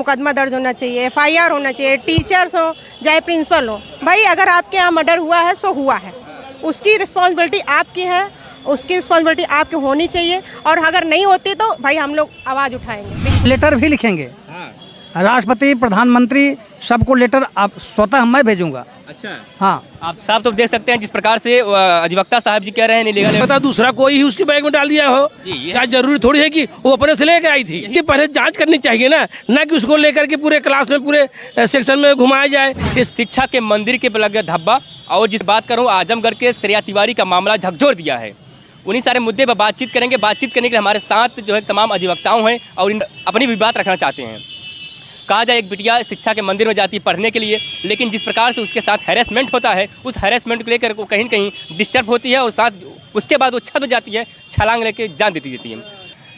मुकदमा दर्ज होना चाहिए, FIR होना चाहिए, टीचर्स हो चाहे प्रिंसिपल हो। भाई अगर आपके यहाँ मर्डर हुआ है सो हुआ है, उसकी रिस्पॉन्सिबिलिटी आपकी है, उसकी रिस्पॉन्सिबिलिटी आपकी होनी चाहिए। और अगर नहीं होती तो भाई हम लोग आवाज़ उठाएंगे, लेटर भी लिखेंगे। राष्ट्रपति, प्रधानमंत्री सबको लेटर आप स्वतः मैं भेजूंगा। अच्छा, हाँ, आप साहब तो देख सकते हैं जिस प्रकार से अधिवक्ता साहब जी कह रहे हैं नीलीगल पता दूसरा कोई ही उसके बैग में डाल दिया हो, क्या जरूरी थोड़ी है कि वो अपने से लेके आई थी। ये पहले जांच करनी चाहिए ना कि उसको लेकर के पूरे क्लास में पूरे सेक्शन में घुमाया जाए। इस शिक्षा के मंदिर के लगे धब्बा। और जिस बात करूँ आजमगढ़ के श्रेया तिवारी का मामला झकझोर दिया है, उन्हीं सारे मुद्दे पर बातचीत करेंगे। बातचीत करने के लिए हमारे साथ जो है तमाम अधिवक्ताओं हैं और अपनी भी बात रखना चाहते हैं। कहा जाए एक बिटिया शिक्षा के मंदिर में जाती है पढ़ने के लिए, लेकिन जिस प्रकार से उसके साथ हैरेसमेंट होता है, उस हैरेसमेंट को लेकर वो कहीं न कहीं डिस्टर्ब होती है और साथ उसके बाद वो छत हो जाती है, छलांग लेके जान देती है।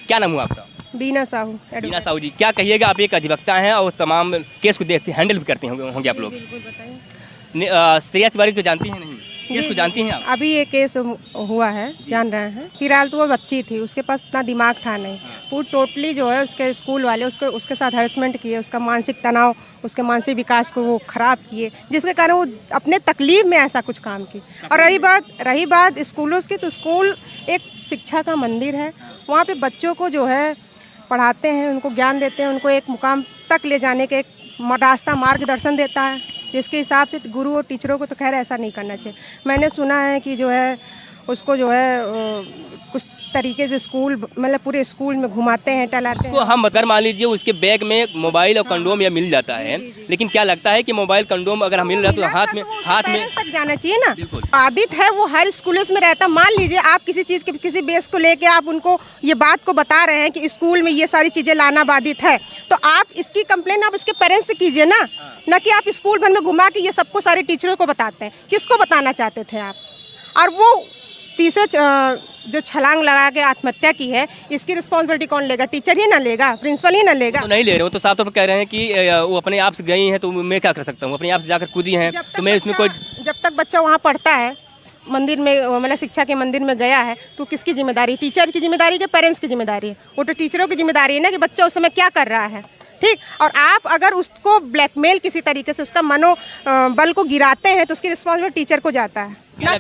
क्या नाम हुआ आपका? बीना साहू। बीना साहू जी, क्या कहिएगा? आप एक अधिवक्ता हैं और तमाम केस को देखते हैंडल भी करते होंगे आप लोग। बिल्कुल बताइए। श्रेया तिवारी को जानती हैं? नहीं, केस को जानती हैं आप? अभी ये केस हुआ है, जान रहे हैं। फिलहाल तो वो बच्ची थी, उसके पास इतना दिमाग था नहीं। वो टोटली जो है उसके स्कूल वाले उसके साथ हैरेसमेंट किए, उसका मानसिक तनाव, उसके मानसिक विकास को वो खराब किए, जिसके कारण वो अपने तकलीफ में ऐसा कुछ काम की। और रही बात स्कूलों की, तो स्कूल एक शिक्षा का मंदिर है। वहाँ पे बच्चों को जो है पढ़ाते हैं, उनको ज्ञान देते हैं, उनको एक मुकाम तक ले जाने के एक रास्ता मार्गदर्शन देता है, जिसके हिसाब से गुरु और टीचरों को तो खैर ऐसा नहीं करना चाहिए। मैंने सुना है कि जो है उसको जो है कुछ तरीके से स्कूल मतलब पूरे स्कूल में घुमाते हैं, टहलाते हैं। हम अगर मान लीजिए उसके बैग में मोबाइल और कंडोम या मिल जाता है, लेकिन क्या लगता है कि मोबाइल कंडोम अगर हम मिल रहा है तो हाथ में तक जाना चाहिए ना। आदित है वो हर स्कूल में रहता। मान लीजिए आप किसी चीज़ के किसी बेस को लेके आप उनको ये बात को बता रहे हैं कि स्कूल में ये सारी चीज़ें लाना बाधित है, तो आप इसकी कंप्लेन आप इसके पेरेंट्स से कीजिए ना कि आप स्कूल भर में घुमा के ये सबको सारे टीचरों को बताते हैं। किसको बताना चाहते थे आप? और वो तीसरे जो छलांग लगा के आत्महत्या की है, इसकी रिस्पॉन्सिबिलिटी कौन लेगा? टीचर ही ना लेगा, प्रिंसिपल ही ना लेगा? तो नहीं ले रहे हो तो साफ तौर पर कह रहे हैं कि वो अपने आप से गई हैं, तो मैं क्या कर सकता हूँ? अपने आप से जाकर कूदी हैं तो मैं इसमें कोई। जब तक बच्चा वहाँ पढ़ता है मंदिर में, मतलब शिक्षा के मंदिर में गया है, तो किसकी जिम्मेदारी? टीचर की जिम्मेदारी के पेरेंट्स की जिम्मेदारी है? वो तो टीचरों की जिम्मेदारी है ना कि बच्चा उस समय क्या कर रहा है। ठीक, और आप अगर उसको ब्लैकमेल किसी तरीके से उसका मनोबल को गिराते हैं तो उसकी रिस्पॉन्सिबिलिटी टीचर को जाता है। क्या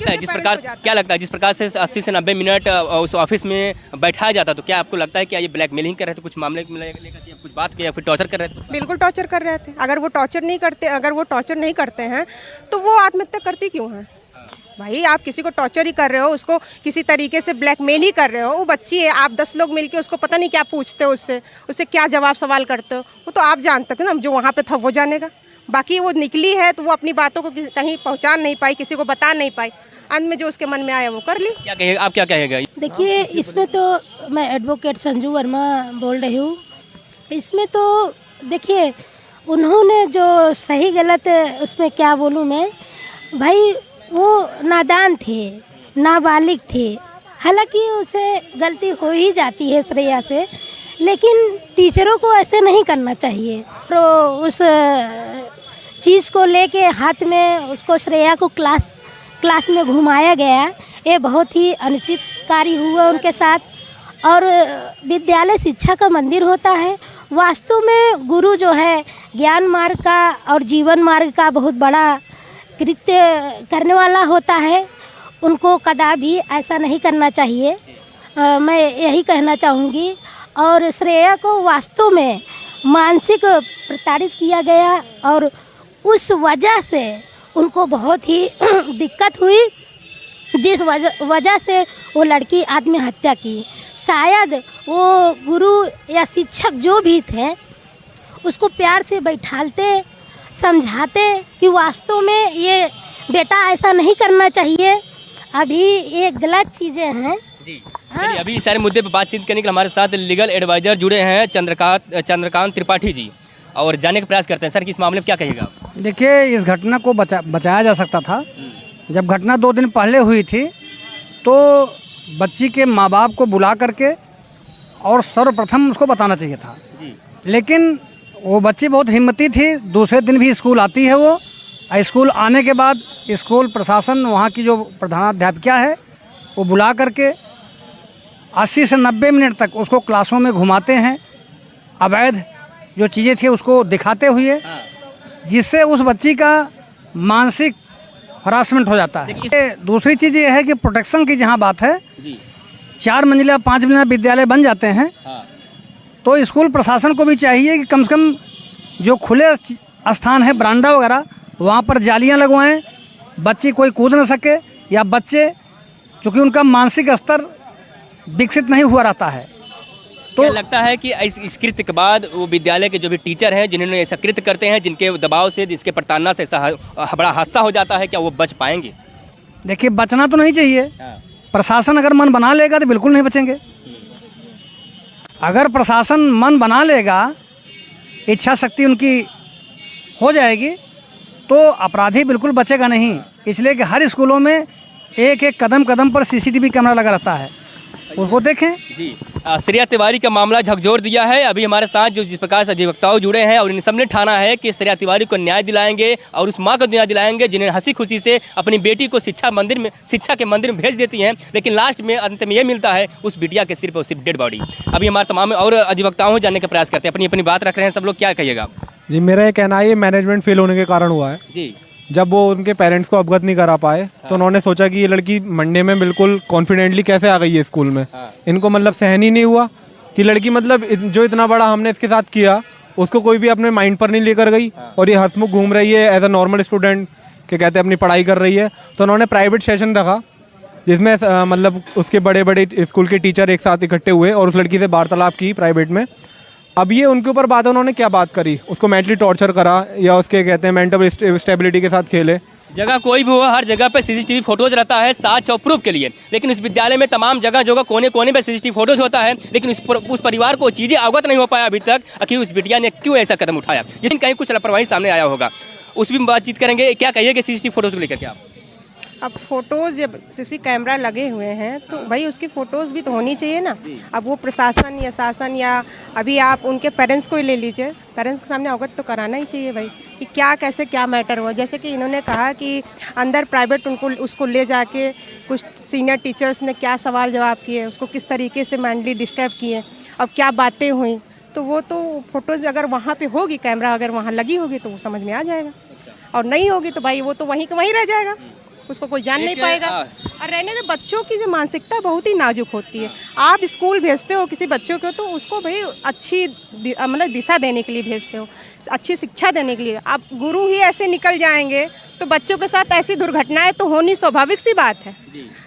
लगता है जिस प्रकार से 80 से 90 मिनट उस ऑफिस में बैठाया जाता, तो क्या आपको लगता है कि ये ब्लैकमेलिंग कर रहे थे? कुछ मामले लेकर कुछ बात किया, फिर टॉर्चर कर रहे थे? बिल्कुल टॉर्चर कर रहे थे। अगर वो टॉर्चर नहीं करते हैं तो वो आत्महत्या करती क्यों है? भाई आप किसी को टॉर्चर ही कर रहे हो, उसको किसी तरीके से ब्लैकमेल ही कर रहे हो। वो बच्ची है, आप 10 लोग मिलके उसको पता नहीं क्या पूछते हो, उससे क्या जवाब सवाल करते हो, वो तो आप जानते हो ना। जो वहाँ पे था वो जानेगा। बाकी वो निकली है तो वो अपनी बातों को कहीं पहुँचा नहीं पाई, किसी को बता नहीं पाई। अंत में जो उसके मन में आया वो कर ली। क्या कहेगा आप? क्या कहेगा? देखिए, इसमें तो मैं एडवोकेट संजू वर्मा बोल रही हूँ। इसमें तो देखिए उन्होंने जो सही गलत उसमें क्या बोलूँ मैं, भाई वो नादान थे, नाबालिग थे। हालांकि उसे गलती हो ही जाती है श्रेया से, लेकिन टीचरों को ऐसे नहीं करना चाहिए। तो उस चीज़ को लेके हाथ में उसको श्रेया को क्लास में घुमाया गया, ये बहुत ही अनुचित कार्य हुआ उनके साथ। और विद्यालय शिक्षा का मंदिर होता है। वास्तव में गुरु जो है ज्ञान मार्ग का और जीवन मार्ग का बहुत बड़ा कृत्य करने वाला होता है। उनको कदापि ऐसा नहीं करना चाहिए, मैं यही कहना चाहूँगी। और श्रेया को वास्तव में मानसिक प्रताड़ित किया गया और उस वजह से उनको बहुत ही दिक्कत हुई, जिस वजह से वो लड़की आत्महत्या की। शायद वो गुरु या शिक्षक जो भी थे उसको प्यार से बैठालते, समझाते कि वास्तव में ये बेटा ऐसा नहीं करना चाहिए, अभी ये गलत चीज़ें हैं। जी हाँ। अभी सारे मुद्दे पर बातचीत करने के लिए हमारे साथ लीगल एडवाइजर जुड़े हैं चंद्रकांत त्रिपाठी जी, और जानने का प्रयास करते हैं। सर, किस मामले में क्या कहिएगा? देखिए, इस घटना को बचाया जा सकता था। जब घटना 2 दिन पहले हुई थी तो बच्ची के माँ बाप को बुला करके और सर्वप्रथम उसको बताना चाहिए था जी। लेकिन वो बच्ची बहुत हिम्मती थी, दूसरे दिन भी स्कूल आती है वो। स्कूल आने के बाद स्कूल प्रशासन, वहाँ की जो प्रधानाध्यापिका है, वो बुला करके 80 से 90 मिनट तक उसको क्लासों में घुमाते हैं, अवैध जो चीज़ें थी उसको दिखाते हुए, जिससे उस बच्ची का मानसिक हरासमेंट हो जाता है। दूसरी चीज़ ये है कि प्रोटेक्शन की जहाँ बात है, 4 मंजिला 5 मंजिला विद्यालय बन जाते हैं, तो स्कूल प्रशासन को भी चाहिए कि कम से कम जो खुले स्थान है, बरामदा वगैरह, वहाँ पर जालियाँ लगवाएं, बच्ची कोई कूद न सके, या बच्चे चूँकि उनका मानसिक स्तर विकसित नहीं हुआ रहता है। तो क्या लगता है कि इस कृत्य के बाद वो विद्यालय के जो भी टीचर हैं जिन्होंने ऐसा कृत्य करते हैं, जिनके दबाव से, जिसके प्रताड़ना से ऐसा बड़ा हादसा हो जाता है, क्या वो बच पाएंगे? देखिए, बचना तो नहीं चाहिए। प्रशासन अगर मन बना लेगा तो बिल्कुल नहीं बचेंगे। अगर प्रशासन मन बना लेगा, इच्छा शक्ति उनकी हो जाएगी, तो अपराधी बिल्कुल बचेगा नहीं। इसलिए कि हर स्कूलों में एक एक कदम कदम पर सीसीटीवी कैमरा लगा रहता है, उसको देखें। जी, श्रेया तिवारी का मामला झकझोर दिया है। अभी हमारे साथ जो जिस प्रकार से अधिवक्ताओं जुड़े हैं और इन सबने ठाना है कि श्रेया तिवारी को न्याय दिलाएंगे और उस माँ को न्याय दिलाएंगे जिन्हें हंसी खुशी से अपनी बेटी को शिक्षा के मंदिर में भेज देती हैं, लेकिन लास्ट में अंत में ये मिलता है उस बिटिया के सिर पर सिर्फ डेड बॉडी। अभी हमारे तमाम और अधिवक्ताओं जानने का प्रयास करते हैं, अपनी अपनी बात रख रहे हैं सब लोग। क्या कहिएगा? जी, मेरा ये कहना है, ये मैनेजमेंट फेल होने के कारण हुआ है जी। जब वो उनके पेरेंट्स को अवगत नहीं करा पाए, तो उन्होंने सोचा कि ये लड़की मंडे में बिल्कुल कॉन्फिडेंटली कैसे आ गई है स्कूल में। इनको मतलब सहन ही नहीं हुआ कि लड़की मतलब जो इतना बड़ा हमने इसके साथ किया, उसको कोई भी अपने माइंड पर नहीं लेकर गई, और ये हंसमुख घूम रही है एज अ नॉर्मल स्टूडेंट के कहते अपनी पढ़ाई कर रही है। तो उन्होंने प्राइवेट सेशन रखा, जिसमें मतलब उसके बड़े बड़े स्कूल के टीचर एक साथ इकट्ठे हुए और उस लड़की से वार्तालाप की प्राइवेट में। अब ये उनके ऊपर बात है, उन्होंने क्या बात करी, उसको मेंटली टॉर्चर करा या उसके कहते हैं मेंटल स्टेबिलिटी के साथ खेले। जगह कोई भी हो, हर जगह पे सीसीटीवी फोटोज रहता है साक्ष्य और प्रूफ के लिए, लेकिन इस विद्यालय में तमाम जगह कोने कोने पे सीसीटीवी फोटोज होता है, लेकिन उस परिवार को चीज़ें अवगत नहीं हो पाया अभी तक। आखिर उस बिटिया ने क्यों ऐसा कदम उठाया, जिसमें कहीं कुछ लापरवाही सामने आया होगा, उस भी बातचीत करेंगे। क्या कहिएगा सीसीटीवी फोटोज को लेकर के आप? अब फोटोज़ जब सीसी कैमरा लगे हुए हैं तो भाई उसकी फ़ोटोज़ भी तो होनी चाहिए ना। अब वो प्रशासन या शासन या अभी आप उनके पेरेंट्स को ही ले लीजिए, पेरेंट्स के सामने अवगत तो कराना ही चाहिए भाई कि क्या कैसे क्या मैटर हुआ। जैसे कि इन्होंने कहा कि अंदर प्राइवेट उसको ले जाके कुछ सीनियर टीचर्स ने क्या सवाल जवाब किए, उसको किस तरीके से मेंटली डिस्टर्ब किए, अब क्या बातें हुई, तो वो तो फ़ोटोज़ अगर वहाँ पर होगी, कैमरा अगर वहाँ लगी होगी तो वो समझ में आ जाएगा, और नहीं होगी तो भाई वो तो वहीं का वहीं रह जाएगा, उसको कोई जान नहीं पाएगा। और रहने दे, बच्चों की जो मानसिकता बहुत ही नाजुक होती है। आप स्कूल भेजते हो किसी बच्चों को, तो उसको भाई अच्छी मतलब दिशा देने के लिए भेजते हो, अच्छी शिक्षा देने के लिए। आप गुरु ही ऐसे निकल जाएंगे तो बच्चों के साथ ऐसी दुर्घटनाएं तो होनी स्वाभाविक सी बात है।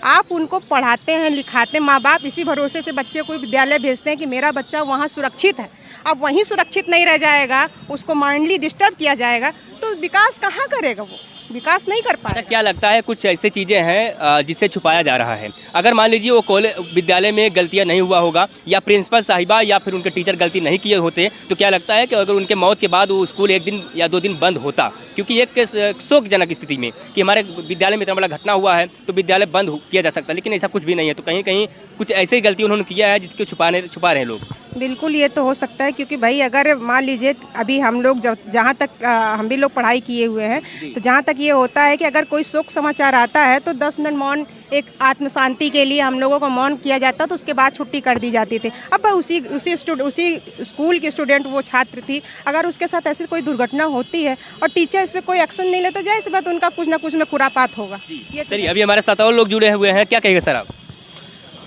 आप उनको पढ़ाते हैं, लिखाते हैं, माँ बाप इसी भरोसे से बच्चे को विद्यालय भेजते हैं कि मेरा बच्चा वहाँ सुरक्षित है। अब वहीं सुरक्षित नहीं रह जाएगा, उसको माइंडली डिस्टर्ब किया जाएगा, तो विकास कहाँ करेगा, वो विकास नहीं कर पाएगा। क्या लगता है कुछ ऐसी चीज़ें हैं जिससे छुपाया जा रहा है? अगर मान लीजिए वो विद्यालय में गलतियां नहीं हुआ होगा, या प्रिंसिपल साहिबा या फिर उनके टीचर गलती नहीं किए होते, तो क्या लगता है कि अगर उनके मौत के बाद वो स्कूल 1 दिन या 2 दिन बंद होता? क्योंकि एक शोकजनक स्थिति में कि हमारे विद्यालय में इतना बड़ा घटना हुआ है तो विद्यालय बंद किया जा सकता है, लेकिन ऐसा कुछ भी नहीं है। तो कहीं कहीं कुछ ऐसी गलती उन्होंने किया है जिसके छुपा रहे हैं लोग। बिल्कुल, ये तो हो सकता है, क्योंकि भाई अगर मान लीजिए अभी हम लोग जहाँ तक हम भी लोग पढ़ाई किए हुए हैं, तो जहाँ तक ये होता है कि अगर कोई शोक समाचार आता है तो 10 मिनट मौन, एक आत्म शांति के लिए हम लोगों को मौन किया जाता, तो उसके बाद छुट्टी कर दी जाती थी। अब उसी स्कूल की स्टूडेंट, वो छात्र थी, अगर उसके साथ ऐसी कोई दुर्घटना होती है और टीचर इस पर कोई एक्शन नहीं लेते, जाहिर सी बात उनका कुछ ना कुछ में खुरापात होगा। चलिए, अभी हमारे साथ और लोग जुड़े हुए हैं, क्या कहेंगे सर आप?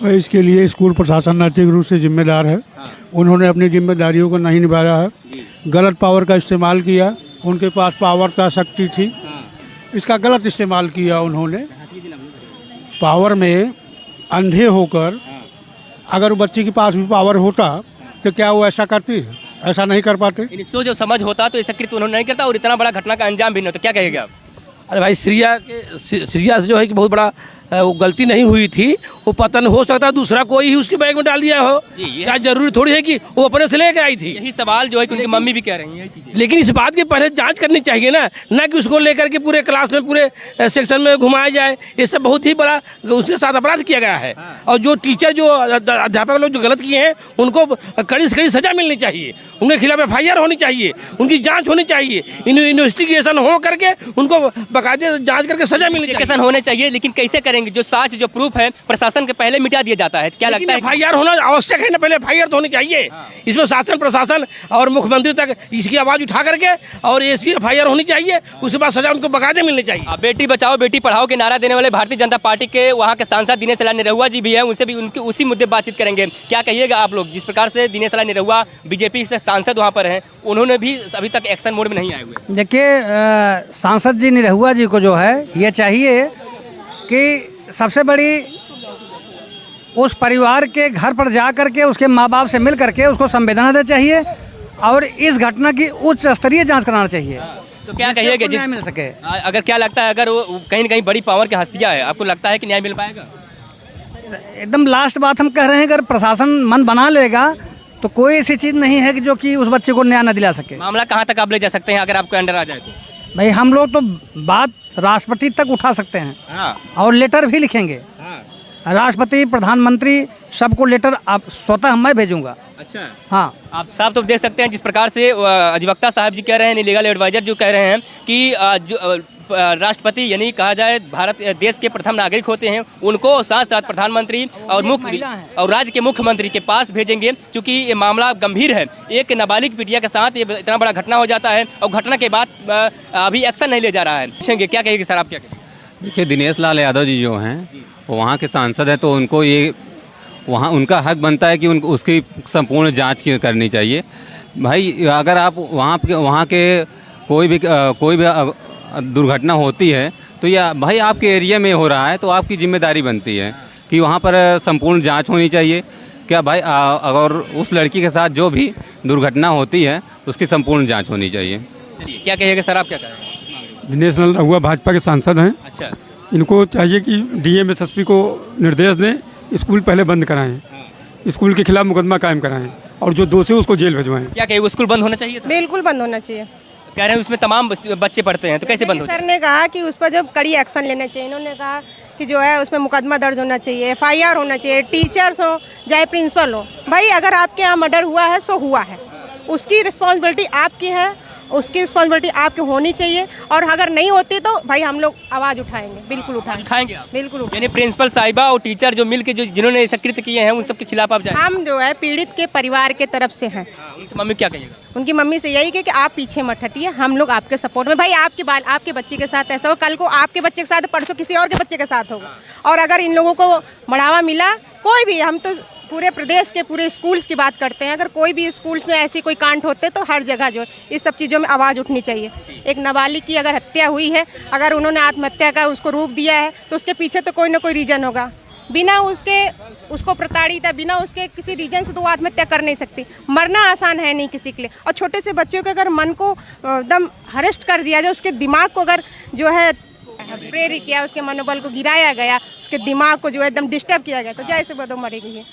इसके लिए स्कूल प्रशासन नैतिक रूप से जिम्मेदार है। उन्होंने अपनी जिम्मेदारियों को नहीं निभाया है, गलत पावर का इस्तेमाल किया, उनके पास पावर का शक्ति थी, इसका गलत इस्तेमाल किया उन्होंने। पावर में अंधे होकर, अगर बच्ची के पास भी पावर होता तो क्या वो ऐसा करती? ऐसा नहीं कर पाते। इसको जो समझ होता तो ऐसा कृत्य उन्होंने नहीं करता और इतना बड़ा घटना का अंजाम भी नहीं होता। क्या कहेंगे आप? अरे भाई, श्रेया से जो है कि बहुत बड़ा वो गलती नहीं हुई थी, वो पतन हो सकता है दूसरा कोई ही उसके बैग में डाल दिया हो। क्या जरूरी थोड़ी है कि वो अपने से लेके आई थी? यही सवाल जो है कि उनकी मम्मी भी कह रही हैं। लेकिन इस बात की पहले जांच करनी चाहिए ना कि उसको लेकर के पूरे क्लास में, पूरे सेक्शन में घुमाया जाए। ये सब बहुत ही बड़ा उसके साथ अपराध किया गया है। और जो टीचर, जो अध्यापक लोग जो गलत किए हैं, उनको कड़ी से कड़ी सजा मिलनी चाहिए। उनके खिलाफ FIR होनी चाहिए, उनकी जांच होनी चाहिए, इन्वेस्टिगेशन हो करके उनको बाकायदे जांच करके सजा मिलनी चाहिए। इन्वेस्टिगेशन होने चाहिए, लेकिन कैसे करेंगे? जो साक्ष्य जो प्रूफ है प्रशासन के पहले मिटा दिया जाता है। क्या लगता है? FIR होना आवश्यक है ना, पहले FIR तो होनी चाहिए। इसमें शासन प्रशासन और मुख्यमंत्री तक इसकी आवाज़ उठा करके और इसकी FIR होनी चाहिए, उसके बाद सजा उनको बाकायदे मिलनी चाहिए। बेटी बचाओ बेटी पढ़ाओ के नारा देने वाले भारतीय जनता पार्टी के वहाँ के सांसद दिनेश लाल निरहुआ जी भी हैं, उनसे भी उनके उसी मुद्दे बातचीत करेंगे। क्या कहिएगा आप लोग, जिस प्रकार से दिनेश लाल निरहुआ बीजेपी से सांसद वहाँ पर हैं, उन्होंने भी अभी तक एक्शन मोड में नहीं आए हुए? देखिए, सांसद जी निरहुआ जी को जो है ये चाहिए कि सबसे बड़ी उस परिवार के घर पर जा करके उसके माँ बाप से मिल करके उसको संवेदना देना चाहिए और इस घटना की उच्च स्तरीय जांच कराना चाहिए। तो क्या कहिएगा न्याय मिल सके? अगर क्या लगता है, अगर वो कहीं न कहीं बड़ी पावर की हस्तियाँ है, आपको लगता है कि न्याय मिल पाएगा? एकदम लास्ट बात हम कह रहे हैं, अगर प्रशासन मन बना लेगा तो कोई ऐसी चीज़ नहीं है कि जो कि उस बच्चे को न्याय न दिला सके। मामला कहाँ तक आप ले जा सकते हैं अगर आपको अंडर आ जाए तो? भाई हम लोग तो बात राष्ट्रपति तक उठा सकते हैं हाँ और लेटर भी लिखेंगे। हाँ। राष्ट्रपति, प्रधानमंत्री सबको लेटर आप स्वतः मैं भेजूंगा। अच्छा, हाँ, आप साहब तो देख सकते हैं जिस प्रकार से अधिवक्ता साहब जी कह रहे हैं, लीगल एडवाइजर जो कह रहे हैं कि जो राष्ट्रपति यानी कहा जाए भारत देश के प्रथम नागरिक होते हैं, उनको साथ साथ प्रधानमंत्री और राज्य के मुख्यमंत्री के पास भेजेंगे, क्योंकि ये मामला गंभीर है। एक नाबालिग बिटिया के साथ ये इतना बड़ा घटना हो जाता है और घटना के बाद अभी एक्शन नहीं ले जा रहा है। पूछेंगे क्या कहेंगे सर, आप क्या कहेंगे? देखिए, दिनेश लाल यादव जी जो हैं वो वहाँ के सांसद हैं, तो उनको ये वहाँ उनका हक बनता है कि उनको उसकी संपूर्ण जांच करनी चाहिए। भाई अगर आप वहाँ के कोई भी दुर्घटना होती है तो यह भाई आपके एरिया में हो रहा है, तो आपकी जिम्मेदारी बनती है कि वहाँ पर संपूर्ण जांच होनी चाहिए। क्या भाई अगर उस लड़की के साथ जो भी दुर्घटना होती है उसकी संपूर्ण जाँच होनी चाहिए। चलिए, क्या कहिएगा सर, आप क्या कहेंगे? दिनेश लाल निरहुआ भाजपा के सांसद हैं। अच्छा, इनको चाहिए कि डीएम एसएसपी को निर्देश दें, स्कूल पहले बंद कराएं, स्कूल के खिलाफ मुकदमा कायम कराएं और जो दोषी उसको जेल भिजवाएं। क्या कहेंगे, स्कूल बंद होना चाहिए था? बिल्कुल बंद होना चाहिए। कह रहे हैं उसमें तमाम बच्चे पढ़ते हैं, तो कैसे बंद हो? सर ने कहा कि उस पर जब कड़ी एक्शन लेना चाहिए। इन्होंने कहा कि जो है उसमें मुकदमा दर्ज होना चाहिए, FIR होना चाहिए, टीचर्स हो चाहे प्रिंसिपल हो। भाई अगर आपके यहाँ मर्डर हुआ है सो हुआ है, उसकी रिस्पॉन्सिबिलिटी आपकी है, उसकी रिस्पॉन्सिबिलिटी आपकी होनी चाहिए। और अगर नहीं होती तो भाई हम लोग आवाज़ उठाएंगे, बिल्कुल उठाएंगे आप? बिल्कुल यानी प्रिंसिपल साहिबा और टीचर जो मिलके जो जिन्होंने ऐसा कृत्य किए हैं उन सब के खिलाफ आप जाएंगे? हम जो है पीड़ित के परिवार के तरफ से हैं। उनकी मम्मी क्या कहिएगा? उनकी मम्मी से यही कि आप पीछे मत हटिए, हम लोग आपके सपोर्ट में। भाई आपके बच्चे के साथ ऐसा हो, कल को आपके बच्चे के साथ, परसों किसी और के बच्चे के साथ होगा। और अगर इन लोगों को बढ़ावा मिला, कोई भी, हम तो पूरे प्रदेश के पूरे स्कूल्स की बात करते हैं, अगर कोई भी स्कूल्स में ऐसी कोई कांड होते तो हर जगह जो इस सब चीज़ों में आवाज़ उठनी चाहिए। एक नाबालिग की अगर हत्या हुई है, अगर उन्होंने आत्महत्या का उसको रूप दिया है तो उसके पीछे तो कोई ना कोई रीज़न होगा। बिना उसको प्रताड़ित है, बिना उसके किसी रीजन से तो वो आत्महत्या कर नहीं सकती। मरना आसान है नहीं किसी के लिए। और छोटे से बच्चों के अगर मन को एकदम हरेस्ट कर दिया जाए, उसके दिमाग को अगर जो है प्रेरित किया, उसके मनोबल को गिराया गया, उसके दिमाग को जो है एकदम डिस्टर्ब किया गया, तो जैसे वो तो मरेगी।